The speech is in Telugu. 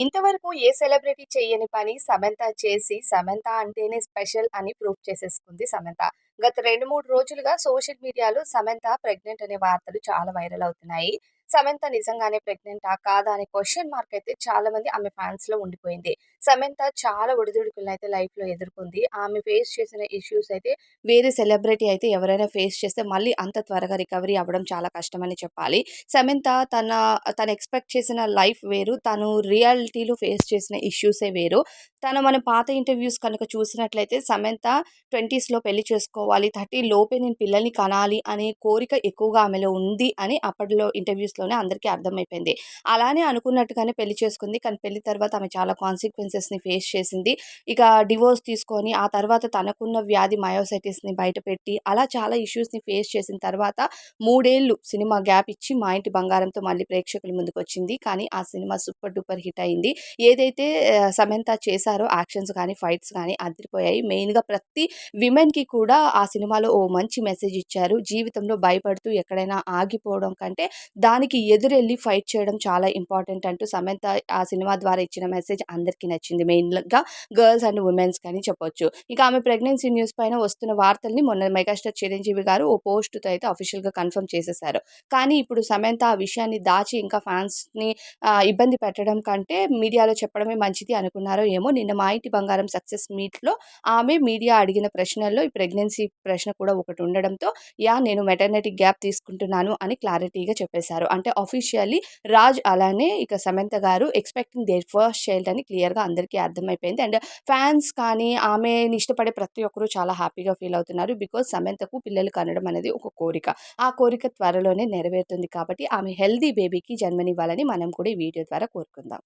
ఇంతవరకు ఏ సెలబ్రిటీ చెయ్యని పని సమంత చేసి, సమంత అంటేనే స్పెషల్ అని ప్రూవ్ చేసేసుకుంది సమంత. గత 2, 3 రోజులుగా సోషల్ మీడియాలో సమంత ప్రెగ్నెంట్ అనే వార్తలు చాలా వైరల్ అవుతున్నాయి. సమంత నిజంగానే ప్రెగ్నెంటా? కాదా? అనే క్వెషన్ మార్క్ అయితే చాలా మంది ఆమె ఫాన్స్‌లో ఉండిపోయింది. సమంత చాలా ఒడిదుడుకులనైతే లైఫ్‌లో ఎదుర్కొంది. ఆమె ఫేస్ చేసిన ఇష్యూస్ అయితే వేరే సెలబ్రిటీ అయితే ఎవరైనా ఫేస్ చేస్తే మళ్ళీ అంత త్వరగా రికవరీ అవ్వడం చాలా కష్టమని చెప్పాలి. సమంత తను ఎక్స్‌పెక్ట్ చేసిన లైఫ్ వేరు. తను రియాలిటీలో ఫేస్ చేసిన ఇష్యూసే వేరు. మన పాత ఇంటర్‌వ్యూస్ కనుక చూసినట్లయితే సమంత 20స్‌లో పెళ్లి చేసుకోవాలి. 30 లోపే నేను పిల్లల్ని కనాలి అనే కోరిక ఎక్కువగా ఆమెలో ఉంది అని అప్పట్లో ఇంటర్‌వ్యూస్‌లోనే అందరికీ అర్థమైపోయింది. అలానే అనుకున్నట్టుగానే పెళ్లి చేసుకుంది. కానీ పెళ్లి తర్వాత ఆమె చాలా కాన్సిక్వెన్సెస్‌ని ఫేస్ చేసింది. ఇక డివోర్స్ తీసుకొని ఆ తర్వాత తనకున్న వ్యాధి మయోసైటిస్‌ని బయటపెట్టి అలా చాలా ఇష్యూస్‌ని ఫేస్ చేసిన తర్వాత 3 ఏళ్ళు సినిమా గ్యాప్ ఇచ్చి 'మా ఇంటి బంగారంతో' మళ్ళీ ప్రేక్షకుల ముందుకొచ్చింది. కానీ ఆ సినిమా సూపర్ డూపర్ హిట్ అయింది. ఏదైతే సమంత చేశారో యాక్షన్స్ గాని, ఫైట్స్ గాని అదిరిపోయాయి. మెయిన్‌గా ప్రతి విమెన్‌కి కూడా ఆ సినిమాలో ఓ మంచి మెసేజ్ ఇచ్చారు. జీవితంలో భయపడుతూ ఎక్కడైనా ఆగిపోవడం కంటే దానికి ఎదురెళ్లి ఫైట్ చేయడం చాలా ఇంపార్టెంట్ అంటూ సమంత ఆ సినిమా ద్వారా ఇచ్చిన మెసేజ్ అందరికీ నచ్చింది. మెయిన్‌గా గర్ల్స్ అండ్ వుమెన్స్‌కి అని చెప్పొచ్చు. ఇక ఆమె ప్రెగ్నెన్సీ న్యూస్ పైన వస్తున్న వార్తల్ని మొన్న మెగాస్టార్ చిరంజీవి గారు ఓ పోస్ట్‌తో అయితే అఫీషియల్‌గా కన్ఫర్మ్ చేసేసారు. కానీ ఇప్పుడు సమంత ఆ విషయాన్ని దాచి ఇంకా ఫ్యాన్స్‌ని ఇబ్బంది పెట్టడం కంటే మీడియాలో చెప్పడమే మంచిది అనుకున్నారో ఏమో! నిన్న 'మా ఇంటి బంగారం' సక్సెస్ మీట్‌లో ఆమె మీడియా అడిగిన ప్రశ్నల్లో ఈ ప్రెగ్నెన్సీ ప్రశ్న కూడా ఒకటి ఉండడంతో నేను మెటర్నిటీ గ్యాప్ తీసుకుంటున్నాను అని క్లారిటీగా చెప్పేశారు. అంటే ఆఫీషియల్లీ రాజ్ అలానే ఇక సమంత గారు ఎక్స్‌పెక్టింగ్ దేర్ ఫస్ట్ చైల్డ్ అని క్లియర్‌గా అందరికీ అర్థమైపోయింది. అండ్ ఫ్యాన్స్ కానీ ఆమెని ఇష్టపడే ప్రతి ఒక్కరు చాలా హ్యాపీగా ఫీల్ అవుతున్నారు. బికాజ్ సమంతకు పిల్లలు కనడం అనేది ఒక కోరిక. ఆ కోరిక త్వరలోనే నెరవేరుతుంది కాబట్టి ఆమె హెల్తీ బేబీకి జన్మనివ్వాలని మనం కూడా ఈ వీడియో ద్వారా కోరుకుందాం.